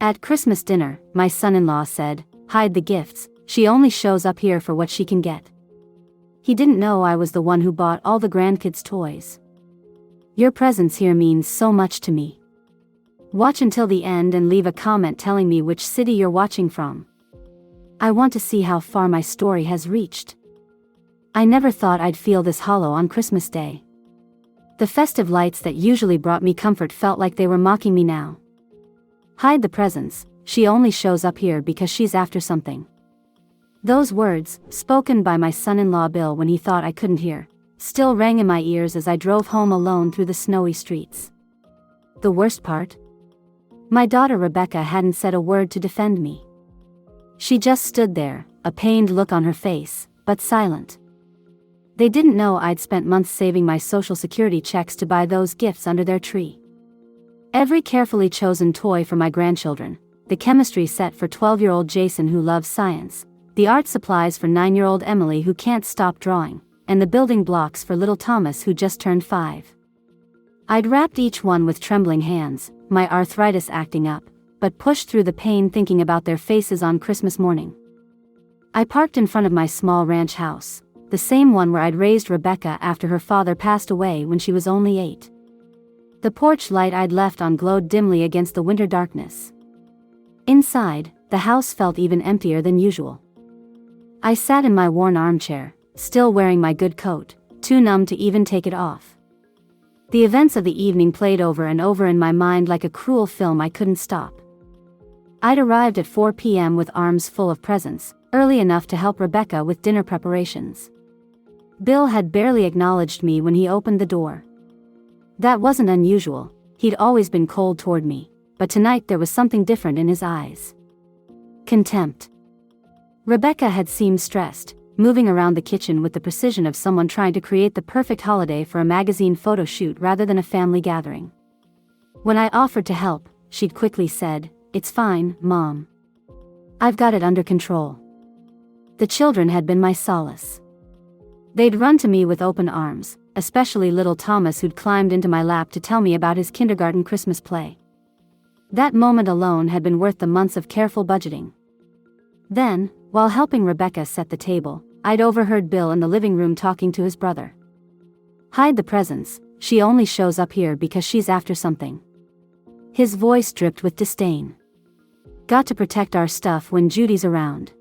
At Christmas dinner, my son-in-law said, "Hide the gifts, she only shows up here for what she can get." He didn't know I was the one who bought all the grandkids' toys. "Your presence here means so much to me. Watch until the end and leave a comment telling me which city you're watching from. I want to see how far my story has reached." I never thought I'd feel this hollow on Christmas Day. The festive lights that usually brought me comfort felt like they were mocking me now. "Hide the presents, she only shows up here because she's after something." Those words, spoken by my son-in-law Bill when he thought I couldn't hear, still rang in my ears as I drove home alone through the snowy streets. The worst part? My daughter Rebecca hadn't said a word to defend me. She just stood there, a pained look on her face, but silent. They didn't know I'd spent months saving my Social Security checks to buy those gifts under their tree. Every carefully chosen toy for my grandchildren, the chemistry set for 12-year-old Jason who loves science, the art supplies for 9-year-old Emily who can't stop drawing, and the building blocks for little Thomas who just turned 5. I'd wrapped each one with trembling hands, my arthritis acting up, but pushed through the pain thinking about their faces on Christmas morning. I parked in front of my small ranch house, the same one where I'd raised Rebecca after her father passed away when she was only 8. The porch light I'd left on glowed dimly against the winter darkness. Inside, the house felt even emptier than usual. I sat in my worn armchair, still wearing my good coat, too numb to even take it off. The events of the evening played over and over in my mind like a cruel film I couldn't stop. I'd arrived at 4 p.m. with arms full of presents, early enough to help Rebecca with dinner preparations. Bill had barely acknowledged me when he opened the door. That wasn't unusual, he'd always been cold toward me, but tonight there was something different in his eyes. Contempt. Rebecca had seemed stressed, moving around the kitchen with the precision of someone trying to create the perfect holiday for a magazine photo shoot rather than a family gathering. When I offered to help, she'd quickly said, "It's fine, Mom. I've got it under control." The children had been my solace. They'd run to me with open arms, especially little Thomas who'd climbed into my lap to tell me about his kindergarten Christmas play. That moment alone had been worth the months of careful budgeting. Then, while helping Rebecca set the table, I'd overheard Bill in the living room talking to his brother. "Hide the presents, she only shows up here because she's after something." His voice dripped with disdain. "Got to protect our stuff when Judy's around.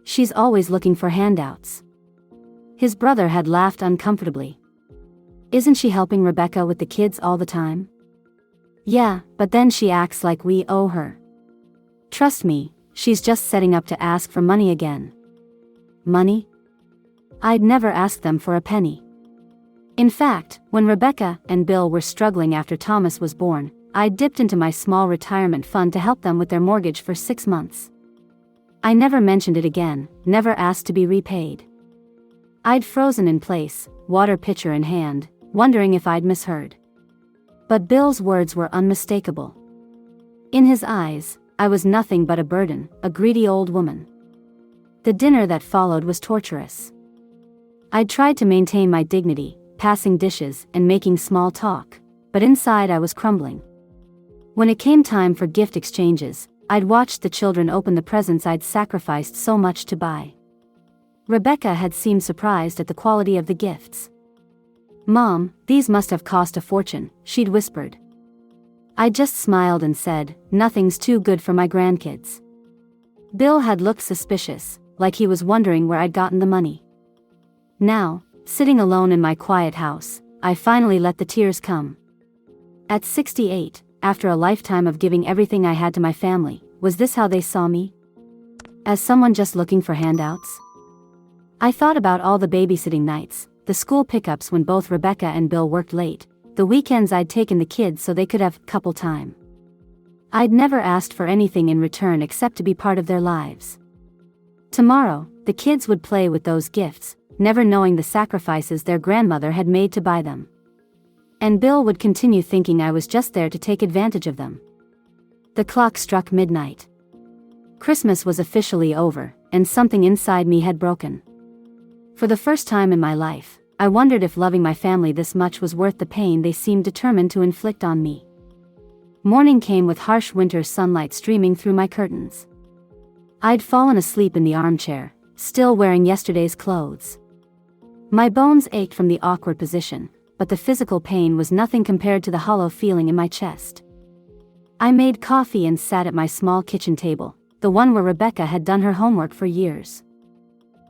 She's always looking for handouts." His brother had laughed uncomfortably. "Isn't she helping Rebecca with the kids all the time?" "Yeah, but then she acts like we owe her. Trust me, she's just setting up to ask for money again." Money? I'd never asked them for a penny. In fact, when Rebecca and Bill were struggling after Thomas was born, I dipped into my small retirement fund to help them with their mortgage for 6 months. I never mentioned it again, never asked to be repaid. I'd frozen in place, water pitcher in hand, wondering if I'd misheard. But Bill's words were unmistakable. In his eyes, I was nothing but a burden, a greedy old woman. The dinner that followed was torturous. I'd tried to maintain my dignity, passing dishes and making small talk, but inside I was crumbling. When it came time for gift exchanges, I'd watched the children open the presents I'd sacrificed so much to buy. Rebecca had seemed surprised at the quality of the gifts. "Mom, these must have cost a fortune," she'd whispered. I just smiled and said, "Nothing's too good for my grandkids." Bill had looked suspicious, like he was wondering where I'd gotten the money. Now, sitting alone in my quiet house, I finally let the tears come. At 68, after a lifetime of giving everything I had to my family, was this how they saw me? As someone just looking for handouts? I thought about all the babysitting nights, the school pickups when both Rebecca and Bill worked late, the weekends I'd taken the kids so they could have couple time. I'd never asked for anything in return except to be part of their lives. Tomorrow, the kids would play with those gifts, never knowing the sacrifices their grandmother had made to buy them. And Bill would continue thinking I was just there to take advantage of them. The clock struck midnight. Christmas was officially over, and something inside me had broken. For the first time in my life, I wondered if loving my family this much was worth the pain they seemed determined to inflict on me. Morning came with harsh winter sunlight streaming through my curtains. I'd fallen asleep in the armchair, still wearing yesterday's clothes. My bones ached from the awkward position, but the physical pain was nothing compared to the hollow feeling in my chest. I made coffee and sat at my small kitchen table, the one where Rebecca had done her homework for years.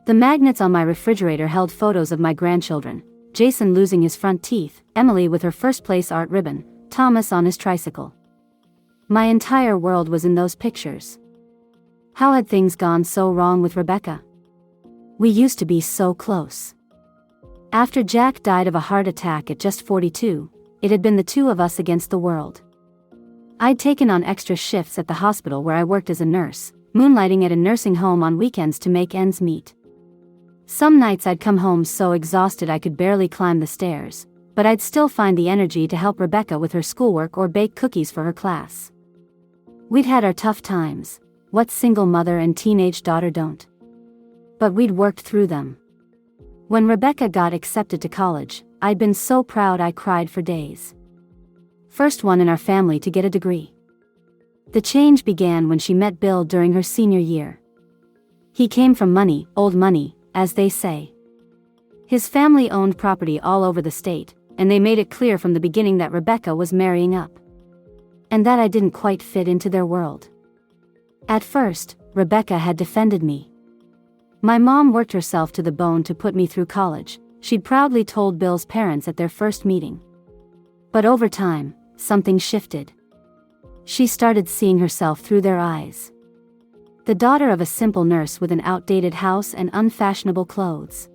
The magnets on my refrigerator held photos of my grandchildren, Jason losing his front teeth, Emily with her first-place art ribbon, Thomas on his tricycle. My entire world was in those pictures. How had things gone so wrong with Rebecca? We used to be so close. After Jack died of a heart attack at just 42, it had been the two of us against the world. I'd taken on extra shifts at the hospital where I worked as a nurse, moonlighting at a nursing home on weekends to make ends meet. Some nights I'd come home so exhausted I could barely climb the stairs, but I'd still find the energy to help Rebecca with her schoolwork or bake cookies for her class. We'd had our tough times. What single mother and teenage daughter don't? But we'd worked through them. When Rebecca got accepted to college, I'd been so proud I cried for days. First one in our family to get a degree. The change began when she met Bill during her senior year. He came from money, old money, as they say. His family owned property all over the state, and they made it clear from the beginning that Rebecca was marrying up. And that I didn't quite fit into their world. At first, Rebecca had defended me. My mom worked herself to the bone to put me through college, she'd proudly told Bill's parents at their first meeting. But over time, something shifted. She started seeing herself through their eyes. The daughter of a simple nurse with an outdated house and unfashionable clothes.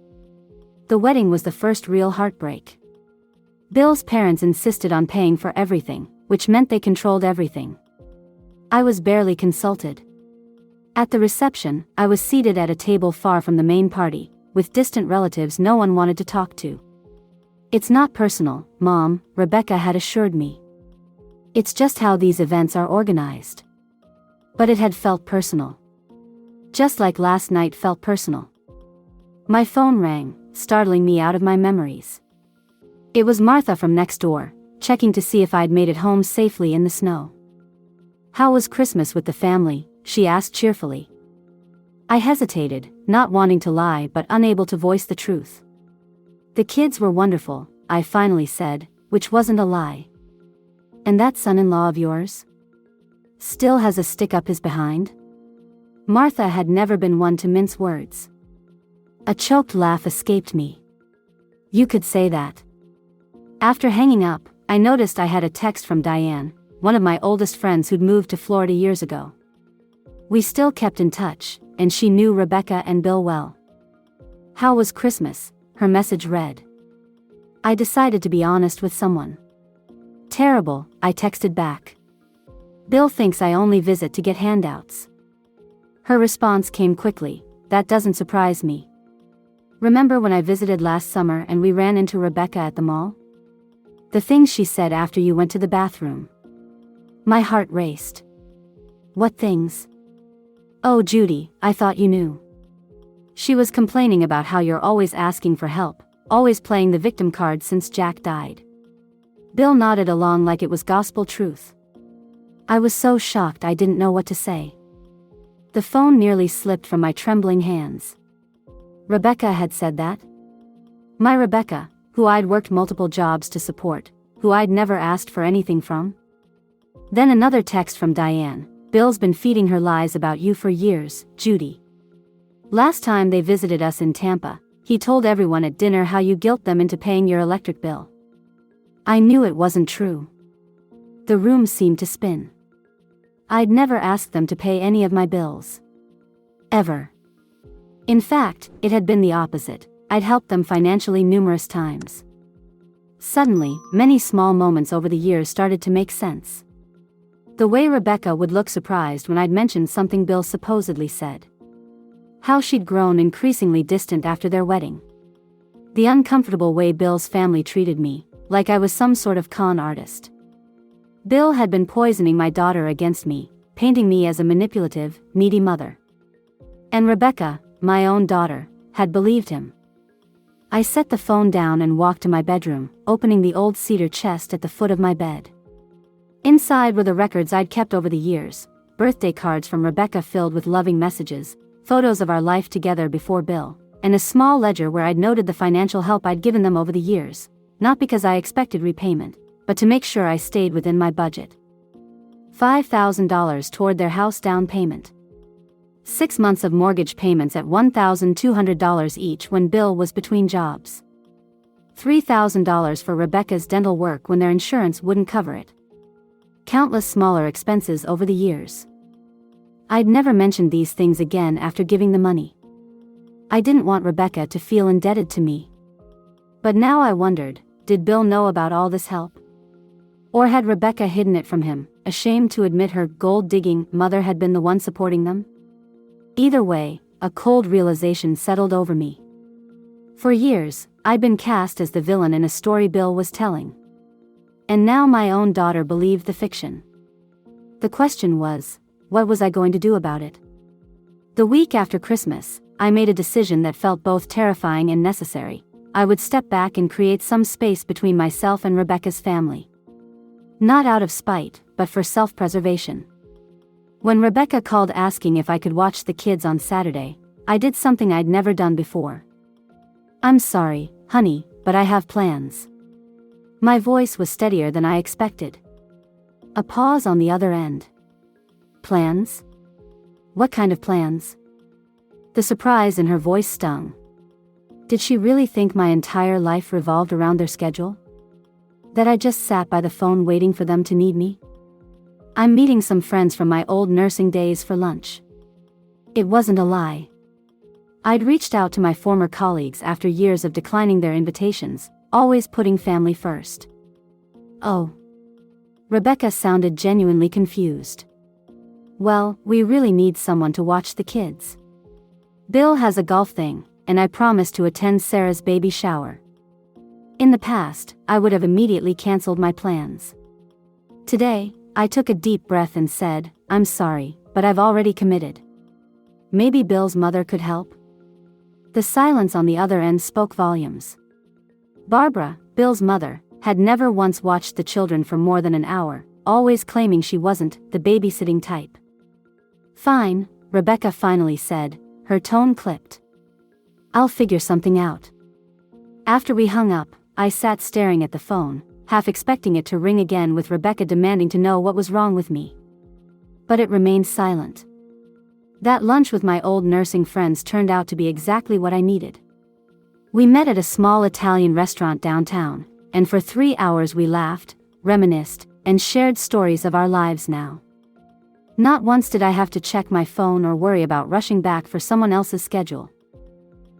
The wedding was the first real heartbreak. Bill's parents insisted on paying for everything, which meant they controlled everything. I was barely consulted. At the reception, I was seated at a table far from the main party, with distant relatives no one wanted to talk to. It's not personal, Mom, Rebecca had assured me. It's just how these events are organized. But it had felt personal. Just like last night felt personal. My phone rang, startling me out of my memories. It was Martha from next door, checking to see if I'd made it home safely in the snow. How was Christmas with the family? She asked cheerfully. I hesitated, not wanting to lie but unable to voice the truth. The kids were wonderful, I finally said, which wasn't a lie. And that son-in-law of yours? Still has a stick up his behind? Martha had never been one to mince words. A choked laugh escaped me. You could say that. After hanging up, I noticed I had a text from Diane, one of my oldest friends who'd moved to Florida years ago. We still kept in touch, and she knew Rebecca and Bill well. How was Christmas? Her message read. I decided to be honest with someone. Terrible, I texted back. Bill thinks I only visit to get handouts. Her response came quickly, that doesn't surprise me. Remember when I visited last summer and we ran into Rebecca at the mall? The things she said after you went to the bathroom. My heart raced. What things? Oh, Judy, I thought you knew. She was complaining about how you're always asking for help, always playing the victim card since Jack died. Bill nodded along like it was gospel truth. I was so shocked I didn't know what to say. The phone nearly slipped from my trembling hands. Rebecca had said that? My Rebecca, who I'd worked multiple jobs to support, who I'd never asked for anything from? Then another text from Diane. Bill's been feeding her lies about you for years, Judy. Last time they visited us in Tampa, he told everyone at dinner how you guilt them into paying your electric bill. I knew it wasn't true. The room seemed to spin. I'd never asked them to pay any of my bills. Ever. In fact, it had been the opposite. I'd helped them financially numerous times. Suddenly, many small moments over the years started to make sense. The way Rebecca would look surprised when I'd mentioned something Bill supposedly said. How she'd grown increasingly distant after their wedding. The uncomfortable way Bill's family treated me, like I was some sort of con artist. Bill had been poisoning my daughter against me, painting me as a manipulative, needy mother. And Rebecca, my own daughter, had believed him. I set the phone down and walked to my bedroom, opening the old cedar chest at the foot of my bed. Inside were the records I'd kept over the years, birthday cards from Rebecca filled with loving messages, photos of our life together before Bill, and a small ledger where I'd noted the financial help I'd given them over the years, not because I expected repayment, but to make sure I stayed within my budget. $5,000 toward their house down payment. 6 months of mortgage payments at $1,200 each when Bill was between jobs. $3,000 for Rebecca's dental work when their insurance wouldn't cover it. Countless smaller expenses over the years. I'd never mentioned these things again after giving the money. I didn't want Rebecca to feel indebted to me. But now I wondered, did Bill know about all this help? Or had Rebecca hidden it from him, ashamed to admit her gold-digging mother had been the one supporting them? Either way, a cold realization settled over me. For years, I'd been cast as the villain in a story Bill was telling. And now my own daughter believed the fiction. The question was, what was I going to do about it? The week after Christmas, I made a decision that felt both terrifying and necessary. I would step back and create some space between myself and Rebecca's family. Not out of spite, but for self-preservation. When Rebecca called asking if I could watch the kids on Saturday, I did something I'd never done before. "I'm sorry, honey, but I have plans." My voice was steadier than I expected. A pause on the other end. Plans? What kind of plans? The surprise in her voice stung. Did she really think my entire life revolved around their schedule? That I just sat by the phone waiting for them to need me? "I'm meeting some friends from my old nursing days for lunch." It wasn't a lie. I'd reached out to my former colleagues after years of declining their invitations, always putting family first. "Oh." Rebecca sounded genuinely confused. "Well, we really need someone to watch the kids. Bill has a golf thing, and I promised to attend Sarah's baby shower." In the past, I would have immediately canceled my plans. Today, I took a deep breath and said, "I'm sorry, but I've already committed." Maybe Bill's mother could help? The silence on the other end spoke volumes. Barbara, Bill's mother, had never once watched the children for more than an hour, always claiming she wasn't the babysitting type. "Fine," Rebecca finally said, her tone clipped. "I'll figure something out." After we hung up, I sat staring at the phone, half expecting it to ring again with Rebecca demanding to know what was wrong with me. But it remained silent. That lunch with my old nursing friends turned out to be exactly what I needed. We met at a small Italian restaurant downtown, and for 3 hours we laughed, reminisced, and shared stories of our lives now. Not once did I have to check my phone or worry about rushing back for someone else's schedule.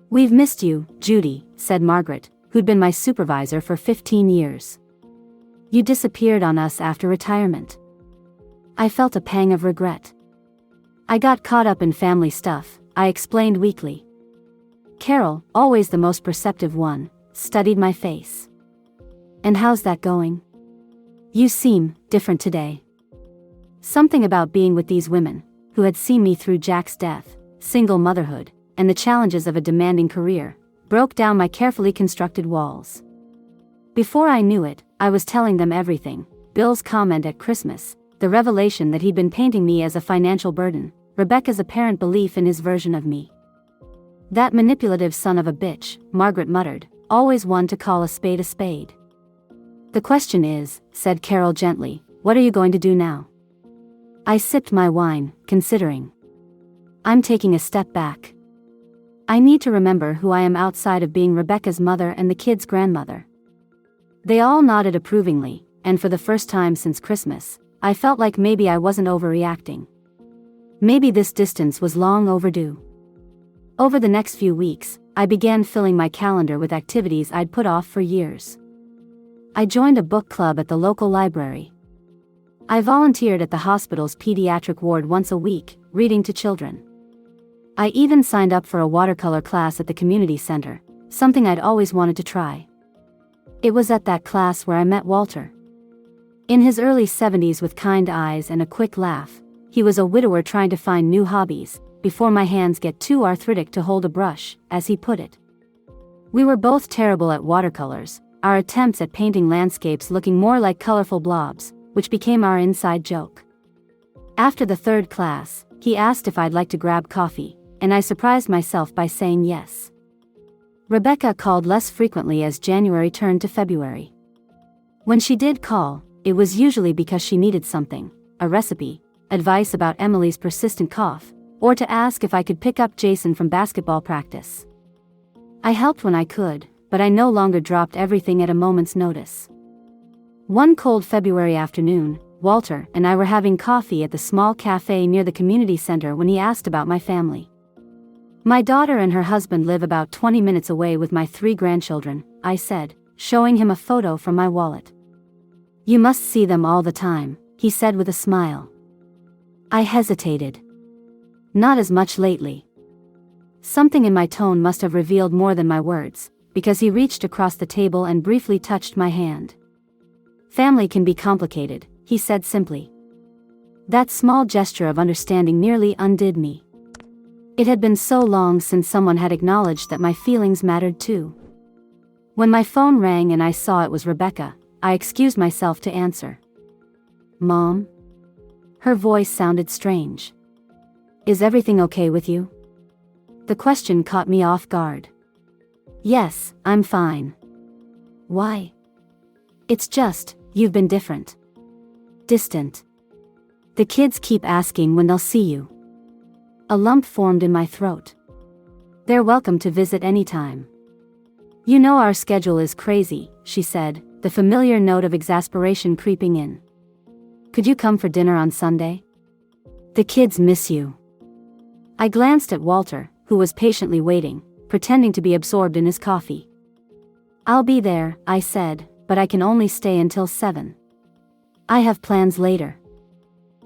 "We've missed you, Judy," said Margaret, who'd been my supervisor for 15 years. "You disappeared on us after retirement." I felt a pang of regret. "I got caught up in family stuff," I explained weakly. Carol, always the most perceptive one, studied my face. "And how's that going? You seem different today." Something about being with these women, who had seen me through Jack's death, single motherhood, and the challenges of a demanding career, broke down my carefully constructed walls. Before I knew it, I was telling them everything: Bill's comment at Christmas, the revelation that he'd been painting me as a financial burden, Rebecca's apparent belief in his version of me. "That manipulative son of a bitch," Margaret muttered, "always one to call a spade a spade." "The question is," said Carol gently, "what are you going to do now?" I sipped my wine, considering. "I'm taking a step back. I need to remember who I am outside of being Rebecca's mother and the kids' grandmother." They all nodded approvingly, and for the first time since Christmas, I felt like maybe I wasn't overreacting. Maybe this distance was long overdue. Over the next few weeks, I began filling my calendar with activities I'd put off for years. I joined a book club at the local library. I volunteered at the hospital's pediatric ward once a week, reading to children. I even signed up for a watercolor class at the community center, something I'd always wanted to try. It was at that class where I met Walter. In his early 70s with kind eyes and a quick laugh, he was a widower trying to find new hobbies, before my hands get too arthritic to hold a brush, as he put it. We were both terrible at watercolors, our attempts at painting landscapes looking more like colorful blobs, which became our inside joke. After the third class, he asked if I'd like to grab coffee, and I surprised myself by saying yes. Rebecca called less frequently as January turned to February. When she did call, it was usually because she needed something, a recipe, advice about Emily's persistent cough, or to ask if I could pick up Jason from basketball practice. I helped when I could, but I no longer dropped everything at a moment's notice. One cold February afternoon, Walter and I were having coffee at the small cafe near the community center when he asked about my family. My daughter and her husband live about 20 minutes away with my 3 grandchildren, I said, showing him a photo from my wallet. You must see them all the time, he said with a smile. I hesitated. Not as much lately. Something in my tone must have revealed more than my words, because he reached across the table and briefly touched my hand. Family can be complicated, he said simply. That small gesture of understanding nearly undid me. It had been so long since someone had acknowledged that my feelings mattered too. When my phone rang and I saw it was Rebecca, I excused myself to answer. Mom? Her voice sounded strange. Is everything okay with you? The question caught me off guard. Yes, I'm fine. Why? It's just, you've been different. Distant. The kids keep asking when they'll see you. A lump formed in my throat. They're welcome to visit anytime. You know our schedule is crazy, she said, the familiar note of exasperation creeping in. Could you come for dinner on Sunday? The kids miss you. I glanced at Walter, who was patiently waiting, pretending to be absorbed in his coffee. I'll be there, I said, but I can only stay until 7. I have plans later.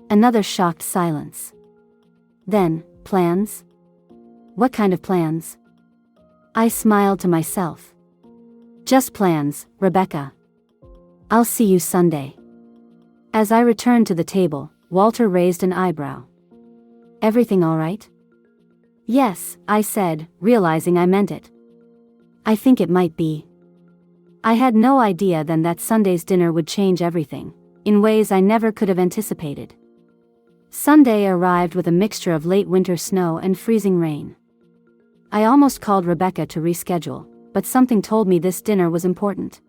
Another shocked silence. Then, plans? What kind of plans? I smiled to myself. Just plans, Rebecca. I'll see you Sunday. As I returned to the table, Walter raised an eyebrow. Everything all right? Yes, I said, realizing I meant it. I think it might be. I had no idea then that Sunday's dinner would change everything, in ways I never could have anticipated. Sunday arrived with a mixture of late winter snow and freezing rain. I almost called Rebecca to reschedule, but something told me this dinner was important.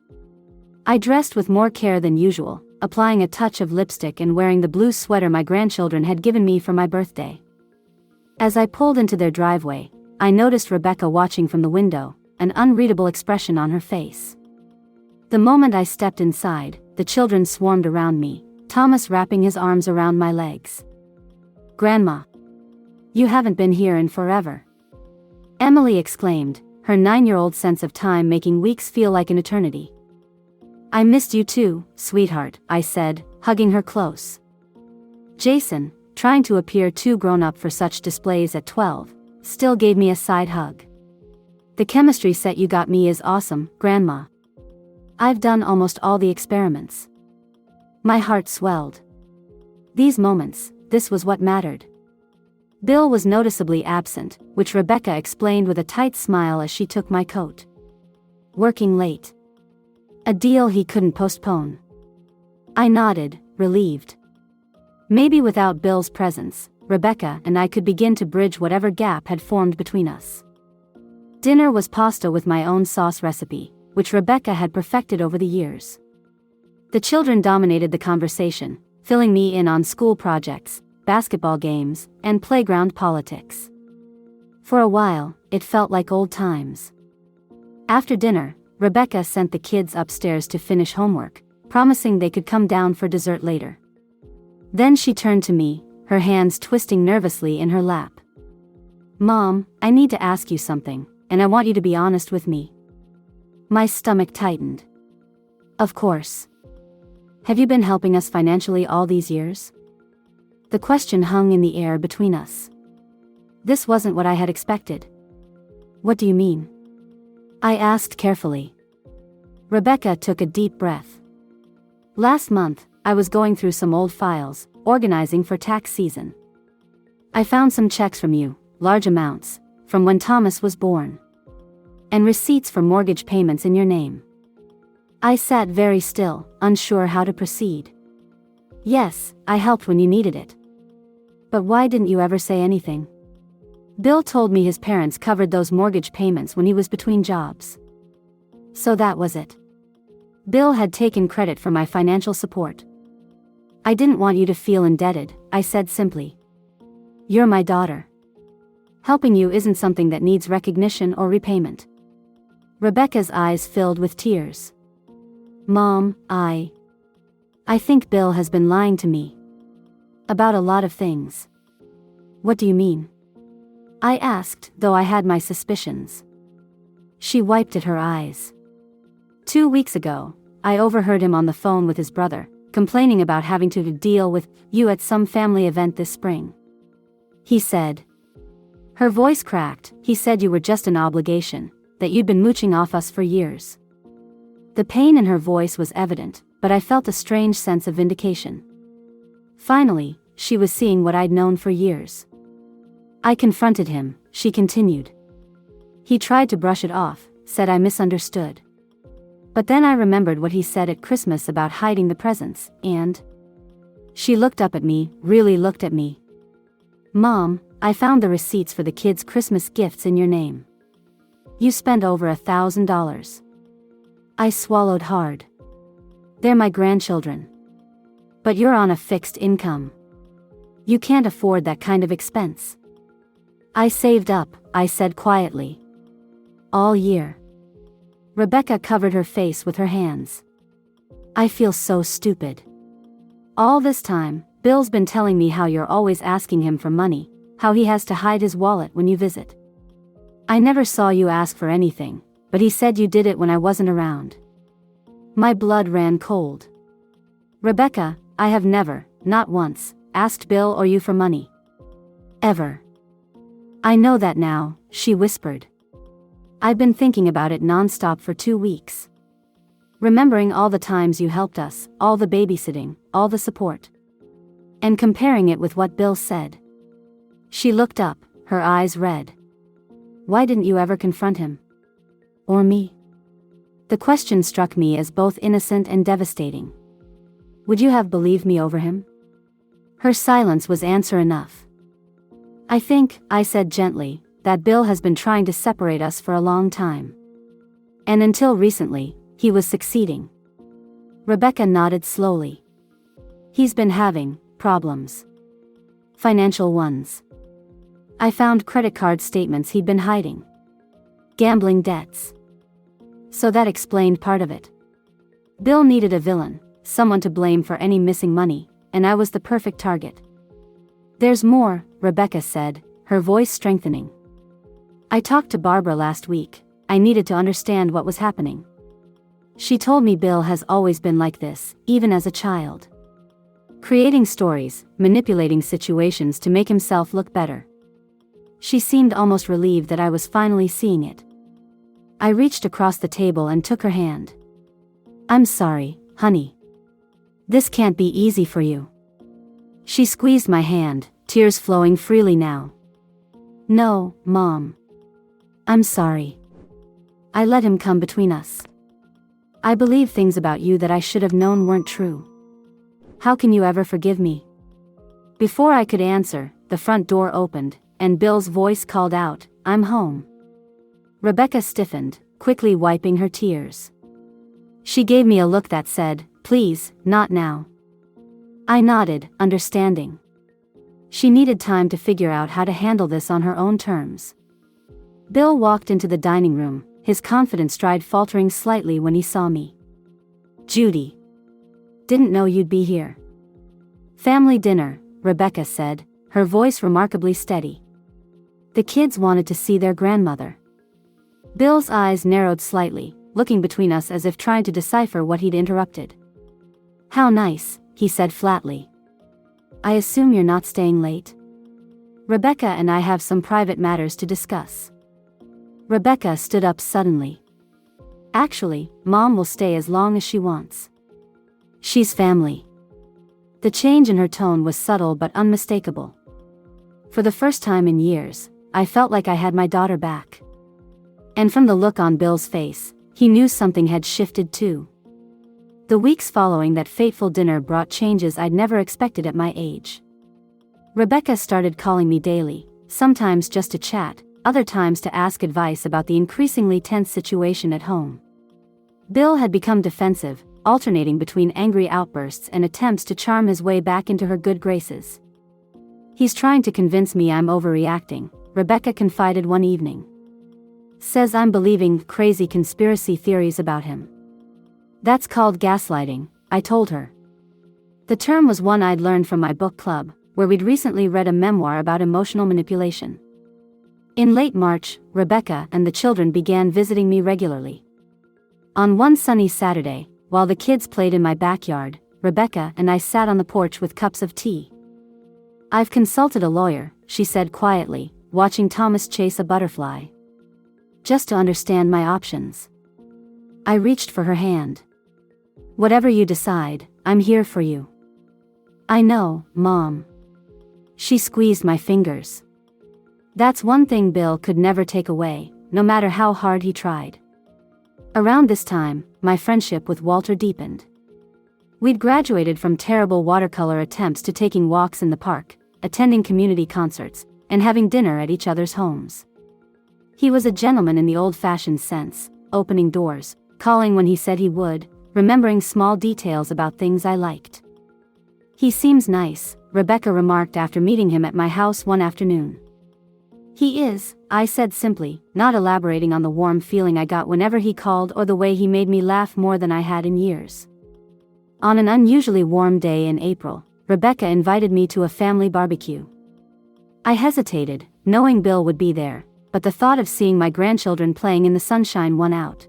I dressed with more care than usual, applying a touch of lipstick and wearing the blue sweater my grandchildren had given me for my birthday. As I pulled into their driveway, I noticed Rebecca watching from the window, an unreadable expression on her face. The moment I stepped inside, the children swarmed around me, Thomas wrapping his arms around my legs. Grandma! You haven't been here in forever. Emily exclaimed, her 9-year-old sense of time making weeks feel like an eternity. I missed you too, sweetheart, I said, hugging her close. Jason, trying to appear too grown up for such displays at 12, still gave me a side hug. The chemistry set you got me is awesome, Grandma. I've done almost all the experiments. My heart swelled. These moments, this was what mattered. Bill was noticeably absent, which Rebecca explained with a tight smile as she took my coat. Working late. A deal he couldn't postpone. I nodded, relieved. Maybe without Bill's presence, Rebecca and I could begin to bridge whatever gap had formed between us. Dinner was pasta with my own sauce recipe, which Rebecca had perfected over the years. The children dominated the conversation, filling me in on school projects, basketball games, and playground politics. For a while, it felt like old times. After dinner, Rebecca sent the kids upstairs to finish homework, promising they could come down for dessert later. Then she turned to me, her hands twisting nervously in her lap. Mom, I need to ask you something, and I want you to be honest with me. My stomach tightened. Of course. Have you been helping us financially all these years? The question hung in the air between us. This wasn't what I had expected. What do you mean? I asked carefully. Rebecca took a deep breath. Last month, I was going through some old files, organizing for tax season. I found some checks from you, large amounts, from when Thomas was born. And receipts for mortgage payments in your name. I sat very still, unsure how to proceed. Yes, I helped when you needed it. But why didn't you ever say anything? Bill told me his parents covered those mortgage payments when he was between jobs. So that was it. Bill had taken credit for my financial support. I didn't want you to feel indebted, I said simply. You're my daughter. Helping you isn't something that needs recognition or repayment. Rebecca's eyes filled with tears. Mom, I think Bill has been lying to me. About a lot of things. What do you mean? I asked, though I had my suspicions. She wiped at her eyes. 2 weeks ago, I overheard him on the phone with his brother, complaining about having to deal with you at some family event this spring. He said. Her voice cracked. He said you were just an obligation, that you'd been mooching off us for years. The pain in her voice was evident, but I felt a strange sense of vindication. Finally, she was seeing what I'd known for years. I confronted him, she continued. He tried to brush it off, said I misunderstood. But then I remembered what he said at Christmas about hiding the presents, and she looked up at me, really looked at me. Mom, I found the receipts for the kids' Christmas gifts in your name. You spent over $1,000. I swallowed hard. They're my grandchildren. But you're on a fixed income. You can't afford that kind of expense. I saved up, I said quietly. All year. Rebecca covered her face with her hands. I feel so stupid. All this time, Bill's been telling me how you're always asking him for money, how he has to hide his wallet when you visit. I never saw you ask for anything, but he said you did it when I wasn't around. My blood ran cold. Rebecca, I have never, not once, asked Bill or you for money. Ever. I know that now, she whispered. I've been thinking about it nonstop for 2 weeks. Remembering all the times you helped us, all the babysitting, all the support. And comparing it with what Bill said. She looked up, her eyes red. Why didn't you ever confront him? Or me? The question struck me as both innocent and devastating. Would you have believed me over him? Her silence was answer enough. I think, I said gently, that Bill has been trying to separate us for a long time. And until recently, he was succeeding. Rebecca nodded slowly. He's been having problems. Financial ones. I found credit card statements he'd been hiding. Gambling debts. So that explained part of it. Bill needed a villain, someone to blame for any missing money, and I was the perfect target. There's more, Rebecca said, her voice strengthening. I talked to Barbara last week. I needed to understand what was happening. She told me Bill has always been like this, even as a child. Creating stories, manipulating situations to make himself look better. She seemed almost relieved that I was finally seeing it. I reached across the table and took her hand. I'm sorry, honey. This can't be easy for you. She squeezed my hand, tears flowing freely now. No, Mom. I'm sorry. I let him come between us. I believe things about you that I should have known weren't true. How can you ever forgive me? Before I could answer, the front door opened, and Bill's voice called out, I'm home. Rebecca stiffened, quickly wiping her tears. She gave me a look that said, please, not now. I nodded, understanding. She needed time to figure out how to handle this on her own terms. Bill walked into the dining room, his confident stride faltering slightly when he saw me. Judy. Didn't know you'd be here. Family dinner, Rebecca said, her voice remarkably steady. The kids wanted to see their grandmother. Bill's eyes narrowed slightly, looking between us as if trying to decipher what he'd interrupted. How nice, he said flatly. I assume you're not staying late? Rebecca and I have some private matters to discuss. Rebecca stood up suddenly. Actually, Mom will stay as long as she wants. She's family. The change in her tone was subtle but unmistakable. For the first time in years, I felt like I had my daughter back. And from the look on Bill's face, he knew something had shifted too. The weeks following that fateful dinner brought changes I'd never expected at my age. Rebecca started calling me daily, sometimes just to chat, other times to ask advice about the increasingly tense situation at home. Bill had become defensive, alternating between angry outbursts and attempts to charm his way back into her good graces. "He's trying to convince me I'm overreacting," Rebecca confided one evening. "Says I'm believing crazy conspiracy theories about him." "That's called gaslighting," I told her. The term was one I'd learned from my book club, where we'd recently read a memoir about emotional manipulation. In late March, Rebecca and the children began visiting me regularly. On one sunny Saturday, while the kids played in my backyard, Rebecca and I sat on the porch with cups of tea. "I've consulted a lawyer," she said quietly, watching Thomas chase a butterfly. "Just to understand my options." I reached for her hand. "Whatever you decide, I'm here for you." "I know, Mom." She squeezed my fingers. That's one thing Bill could never take away, no matter how hard he tried. Around this time, my friendship with Walter deepened. We'd graduated from terrible watercolor attempts to taking walks in the park, attending community concerts, and having dinner at each other's homes. He was a gentleman in the old-fashioned sense, opening doors, calling when he said he would, remembering small details about things I liked. "He seems nice," Rebecca remarked after meeting him at my house one afternoon. "He is," I said simply, not elaborating on the warm feeling I got whenever he called or the way he made me laugh more than I had in years. On an unusually warm day in April, Rebecca invited me to a family barbecue. I hesitated, knowing Bill would be there, but the thought of seeing my grandchildren playing in the sunshine won out.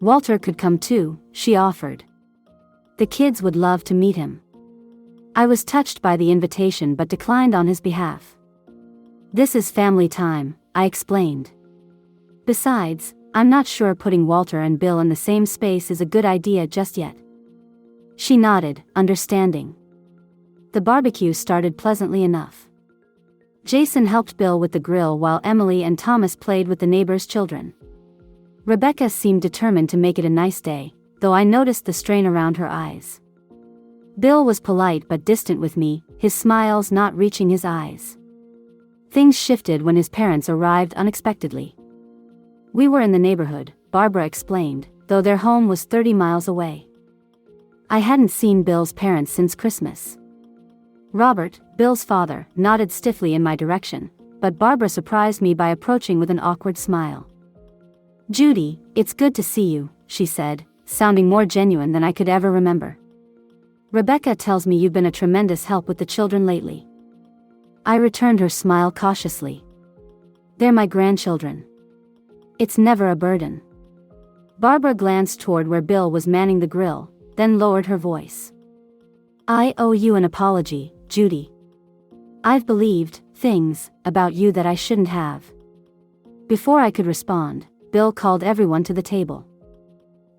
Walter could come too, she offered. The kids would love to meet him. I was touched by the invitation but declined on his behalf. "This is family time," I explained. "Besides, I'm not sure putting Walter and Bill in the same space is a good idea just yet." She nodded, understanding. The barbecue started pleasantly enough. Jason helped Bill with the grill while Emily and Thomas played with the neighbors' children. Rebecca seemed determined to make it a nice day, though I noticed the strain around her eyes. Bill was polite but distant with me, his smiles not reaching his eyes. Things shifted when his parents arrived unexpectedly. "We were in the neighborhood," Barbara explained, though their home was 30 miles away. I hadn't seen Bill's parents since Christmas. Robert, Bill's father, nodded stiffly in my direction, but Barbara surprised me by approaching with an awkward smile. "Judy, it's good to see you," she said, sounding more genuine than I could ever remember. "Rebecca tells me you've been a tremendous help with the children lately." I returned her smile cautiously. "They're my grandchildren. It's never a burden." Barbara glanced toward where Bill was manning the grill, then lowered her voice. "I owe you an apology, Judy. I've believed things about you that I shouldn't have." Before I could respond, Bill called everyone to the table.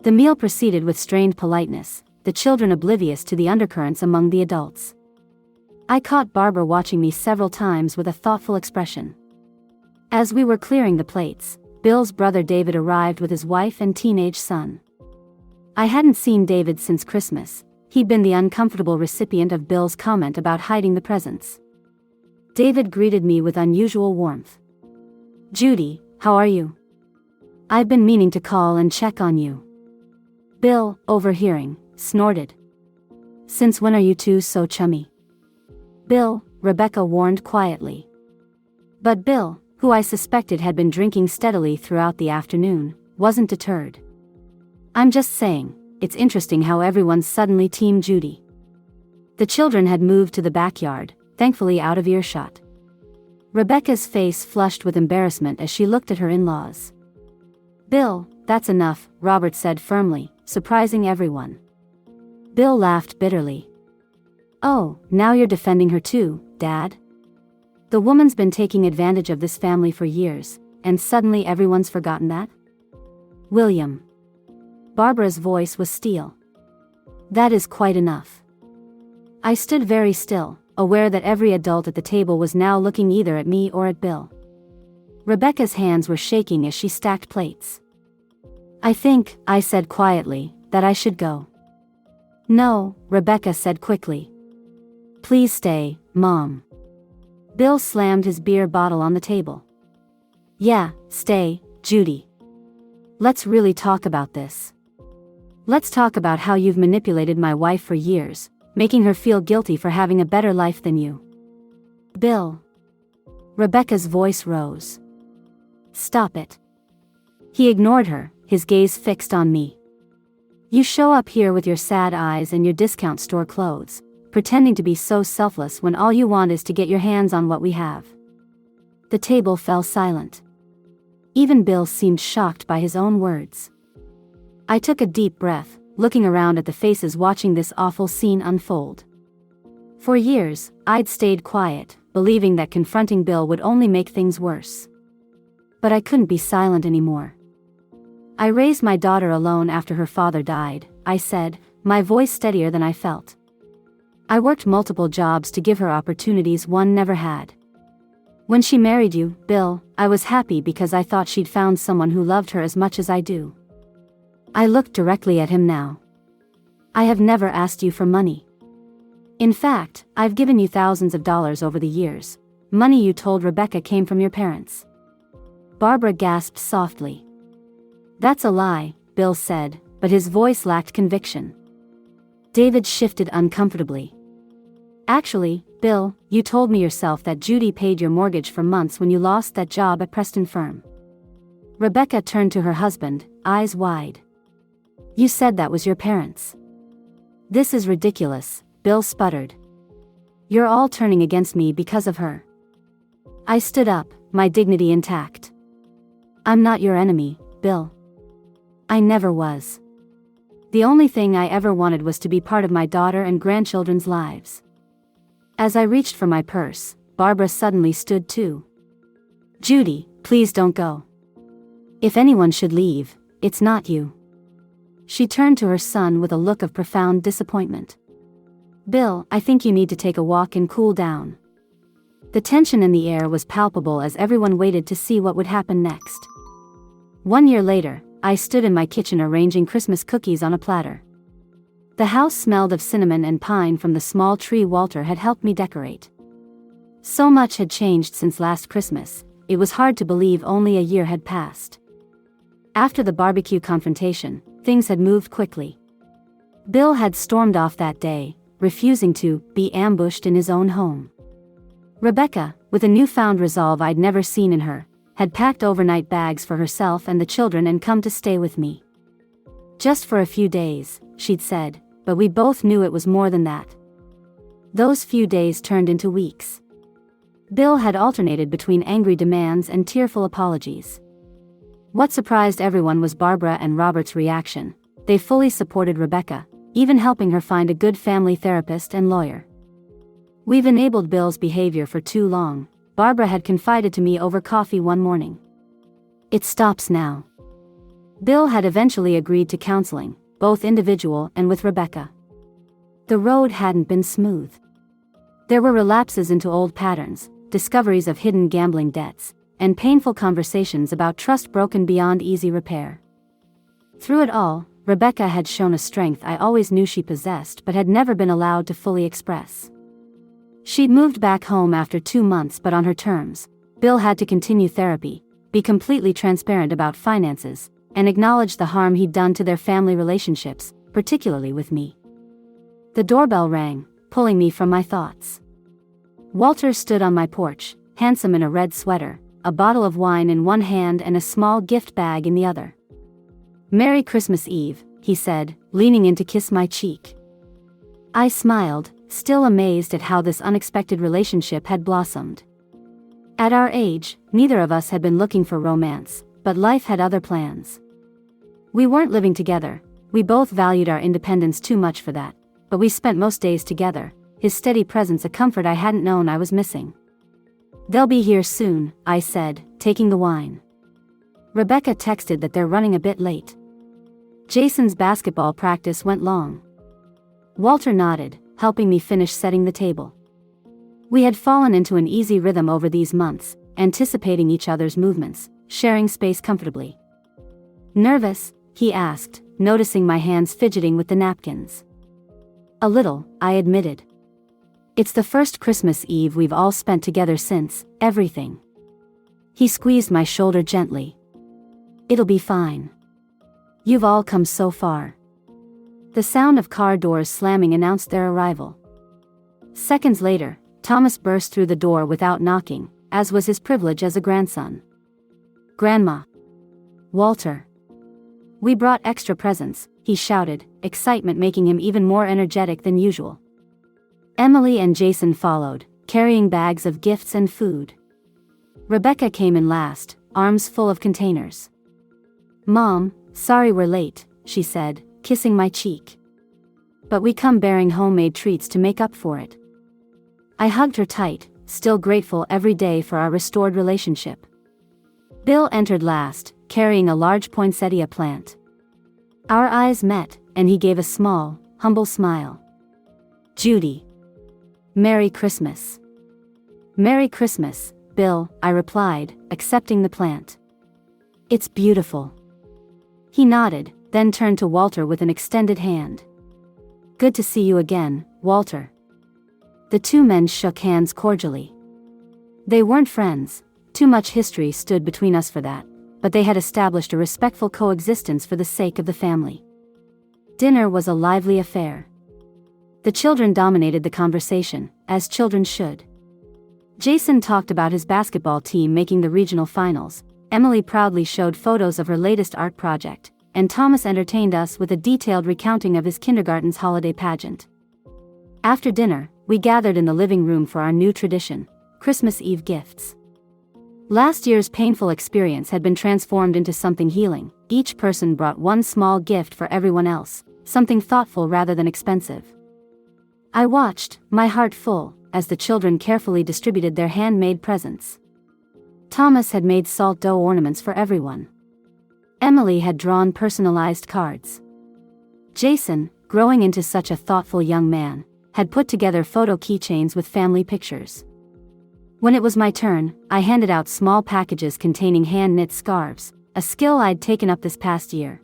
The meal proceeded with strained politeness, the children oblivious to the undercurrents among the adults. I caught Barbara watching me several times with a thoughtful expression. As we were clearing the plates, Bill's brother David arrived with his wife and teenage son. I hadn't seen David since Christmas. He'd been the uncomfortable recipient of Bill's comment about hiding the presents. David greeted me with unusual warmth. "Judy, how are you? I've been meaning to call and check on you." Bill, overhearing, snorted. "Since when are you two so chummy?" "Bill," Rebecca warned quietly. But Bill, who I suspected had been drinking steadily throughout the afternoon, wasn't deterred. "I'm just saying, it's interesting how everyone's suddenly Team Judy." The children had moved to the backyard, thankfully out of earshot. Rebecca's face flushed with embarrassment as she looked at her in-laws. "Bill, that's enough," Robert said firmly, surprising everyone. Bill laughed bitterly. "Oh, now you're defending her too, Dad? The woman's been taking advantage of this family for years, and suddenly everyone's forgotten that?" "William." Barbara's voice was steel. "That is quite enough." I stood very still, aware that every adult at the table was now looking either at me or at Bill. Rebecca's hands were shaking as she stacked plates. "I think," I said quietly, "that I should go." No, Rebecca said quickly. Please stay, Mom. Bill slammed his beer bottle on the table. Yeah, stay, Judy. Let's really talk about this. Let's talk about how you've manipulated my wife for years, making her feel guilty for having a better life than you. Bill. Rebecca's voice rose. Stop it. He ignored her, his gaze fixed on me. You show up here with your sad eyes and your discount store clothes, pretending to be so selfless when all you want is to get your hands on what we have. The table fell silent. Even Bill seemed shocked by his own words. I took a deep breath, looking around at the faces watching this awful scene unfold. For years, I'd stayed quiet, believing that confronting Bill would only make things worse. But I couldn't be silent anymore. I raised my daughter alone after her father died, I said, my voice steadier than I felt. I worked multiple jobs to give her opportunities one never had. When she married you, Bill, I was happy because I thought she'd found someone who loved her as much as I do. I looked directly at him now. I have never asked you for money. In fact, I've given you thousands of dollars over the years. Money you told Rebecca came from your parents. Barbara gasped softly. That's a lie, Bill said, but his voice lacked conviction. David shifted uncomfortably. Actually, Bill, you told me yourself that Judy paid your mortgage for months when you lost that job at Preston Firm. Rebecca turned to her husband, eyes wide. You said that was your parents. This is ridiculous, Bill sputtered. You're all turning against me because of her. I stood up, my dignity intact. I'm not your enemy, Bill. I never was. The only thing I ever wanted was to be part of my daughter and grandchildren's lives. As I reached for my purse, Barbara suddenly stood too. Judy, please don't go. If anyone should leave, it's not you. She turned to her son with a look of profound disappointment. Bill, I think you need to take a walk and cool down. The tension in the air was palpable as everyone waited to see what would happen next. 1 year later, I stood in my kitchen arranging Christmas cookies on a platter. The house smelled of cinnamon and pine from the small tree Walter had helped me decorate. So much had changed since last Christmas, it was hard to believe only a year had passed. After the barbecue confrontation, things had moved quickly. Bill had stormed off that day, refusing to be ambushed in his own home. Rebecca, with a newfound resolve I'd never seen in her, had packed overnight bags for herself and the children and come to stay with me. Just for a few days, she'd said, but we both knew it was more than that. Those few days turned into weeks. Bill had alternated between angry demands and tearful apologies. What surprised everyone was Barbara and Robert's reaction. They fully supported Rebecca, even helping her find a good family therapist and lawyer. We've enabled Bill's behavior for too long, Barbara had confided to me over coffee one morning. It stops now. Bill had eventually agreed to counseling, both individual and with Rebecca. The road hadn't been smooth. There were relapses into old patterns, discoveries of hidden gambling debts, and painful conversations about trust broken beyond easy repair. Through it all, Rebecca had shown a strength I always knew she possessed but had never been allowed to fully express. She'd moved back home after 2 months but on her terms. Bill had to continue therapy, be completely transparent about finances, and acknowledge the harm he'd done to their family relationships, particularly with me. The doorbell rang, pulling me from my thoughts. Walter stood on my porch, handsome in a red sweater, a bottle of wine in one hand and a small gift bag in the other. "Merry Christmas Eve," he said, leaning in to kiss my cheek. I smiled, still amazed at how this unexpected relationship had blossomed. At our age, neither of us had been looking for romance, but life had other plans. We weren't living together, we both valued our independence too much for that, but we spent most days together, his steady presence a comfort I hadn't known I was missing. "They'll be here soon," I said, taking the wine. Rebecca texted that they're running a bit late. Jason's basketball practice went long. Walter nodded, helping me finish setting the table. We had fallen into an easy rhythm over these months, anticipating each other's movements, sharing space comfortably. "Nervous?" he asked, noticing my hands fidgeting with the napkins. A little, I admitted. It's the first Christmas Eve we've all spent together since everything. He squeezed my shoulder gently. It'll be fine. You've all come so far. The sound of car doors slamming announced their arrival. Seconds later, Thomas burst through the door without knocking, as was his privilege as a grandson. Grandma. Walter. We brought extra presents, he shouted, excitement making him even more energetic than usual. Emily and Jason followed, carrying bags of gifts and food. Rebecca came in last, arms full of containers. Mom, sorry we're late, she said, kissing my cheek. But we come bearing homemade treats to make up for it. I hugged her tight, still grateful every day for our restored relationship. Bill entered last, carrying a large poinsettia plant. Our eyes met, and he gave a small, humble smile. Judy. Merry Christmas. Merry Christmas, Bill, I replied, accepting the plant. It's beautiful. He nodded, then turned to Walter with an extended hand. Good to see you again, Walter. The two men shook hands cordially. They weren't friends, too much history stood between us for that, but they had established a respectful coexistence for the sake of the family. Dinner was a lively affair. The children dominated the conversation, as children should. Jason talked about his basketball team making the regional finals, Emily proudly showed photos of her latest art project, and Thomas entertained us with a detailed recounting of his kindergarten's holiday pageant. After dinner, we gathered in the living room for our new tradition, Christmas Eve gifts. Last year's painful experience had been transformed into something healing. Each person brought one small gift for everyone else, something thoughtful rather than expensive. I watched, my heart full, as the children carefully distributed their handmade presents. Thomas had made salt dough ornaments for everyone. Emily had drawn personalized cards. Jason, growing into such a thoughtful young man, had put together photo keychains with family pictures. When it was my turn, I handed out small packages containing hand-knit scarves, a skill I'd taken up this past year.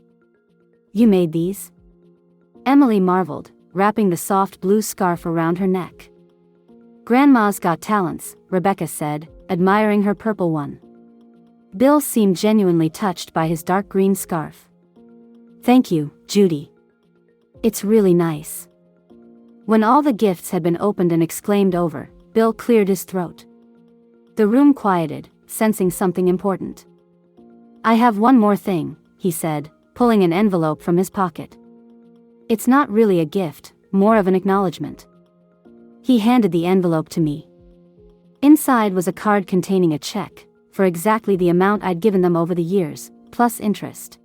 You made these? Emily marveled, wrapping the soft blue scarf around her neck. Grandma's got talents, Rebecca said, admiring her purple one. Bill seemed genuinely touched by his dark green scarf. Thank you, Judy. It's really nice. When all the gifts had been opened and exclaimed over, Bill cleared his throat. The room quieted, sensing something important. I have one more thing, he said, pulling an envelope from his pocket. It's not really a gift, more of an acknowledgement. He handed the envelope to me. Inside was a card containing a check, for exactly the amount I'd given them over the years, plus interest.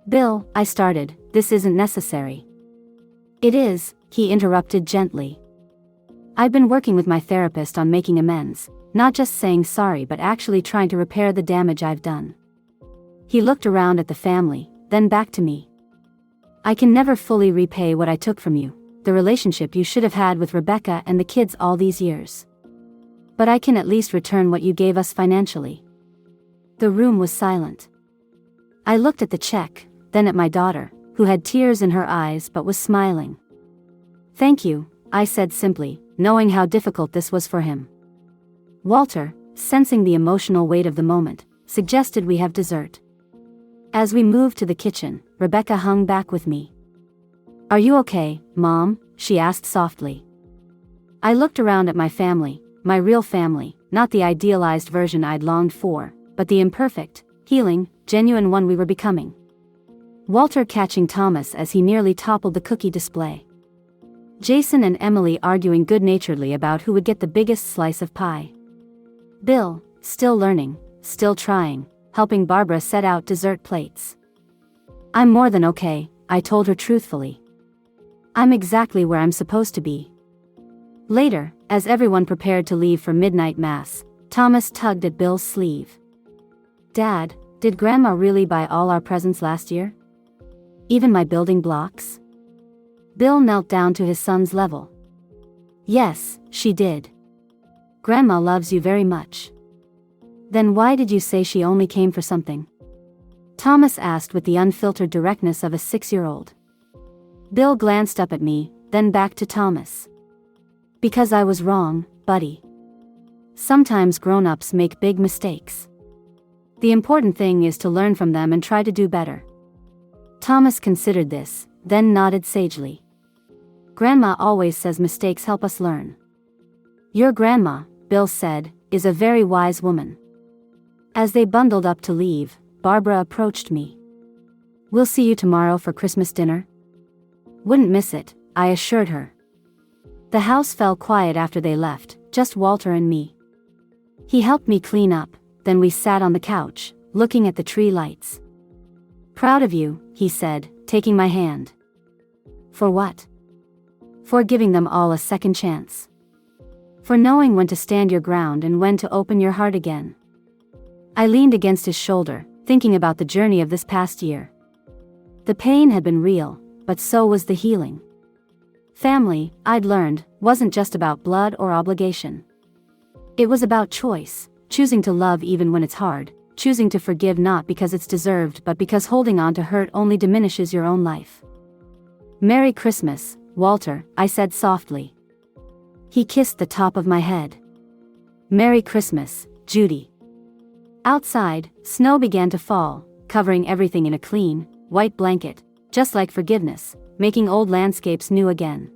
Bill, I started, this isn't necessary. It is, he interrupted gently. I've been working with my therapist on making amends, not just saying sorry but actually trying to repair the damage I've done. He looked around at the family, then back to me. I can never fully repay what I took from you, the relationship you should have had with Rebecca and the kids all these years. But I can at least return what you gave us financially. The room was silent. I looked at the check, then at my daughter, who had tears in her eyes but was smiling. Thank you, I said simply, knowing how difficult this was for him. Walter, sensing the emotional weight of the moment, suggested we have dessert. As we moved to the kitchen, Rebecca hung back with me. Are you okay, Mom? She asked softly. I looked around at my family, my real family, not the idealized version I'd longed for, but the imperfect, healing, genuine one we were becoming. Walter catching Thomas as he nearly toppled the cookie display. Jason and Emily arguing good-naturedly about who would get the biggest slice of pie. Bill, still learning, still trying, helping Barbara set out dessert plates. I'm more than okay, I told her truthfully. I'm exactly where I'm supposed to be. Later, as everyone prepared to leave for midnight mass, Thomas tugged at Bill's sleeve. Dad, did Grandma really buy all our presents last year? Even my building blocks? Bill knelt down to his son's level. Yes, she did. Grandma loves you very much. Then why did you say she only came for something? Thomas asked with the unfiltered directness of a 6-year-old. Bill glanced up at me, then back to Thomas. Because I was wrong, buddy. Sometimes grown-ups make big mistakes. The important thing is to learn from them and try to do better. Thomas considered this, then nodded sagely. Grandma always says mistakes help us learn. Your grandma, Bill said, is a very wise woman. As they bundled up to leave, Barbara approached me. We'll see you tomorrow for Christmas dinner? Wouldn't miss it, I assured her. The house fell quiet after they left, just Walter and me. He helped me clean up, then we sat on the couch, looking at the tree lights. Proud of you, he said, taking my hand. For what? For giving them all a second chance. For knowing when to stand your ground and when to open your heart again. I leaned against his shoulder, thinking about the journey of this past year. The pain had been real, but so was the healing. Family, I'd learned, wasn't just about blood or obligation. It was about choice, choosing to love even when it's hard, choosing to forgive not because it's deserved but because holding on to hurt only diminishes your own life. Merry Christmas, Walter, I said softly. He kissed the top of my head. Merry Christmas, Judy. Outside, snow began to fall, covering everything in a clean, white blanket, just like forgiveness, making old landscapes new again.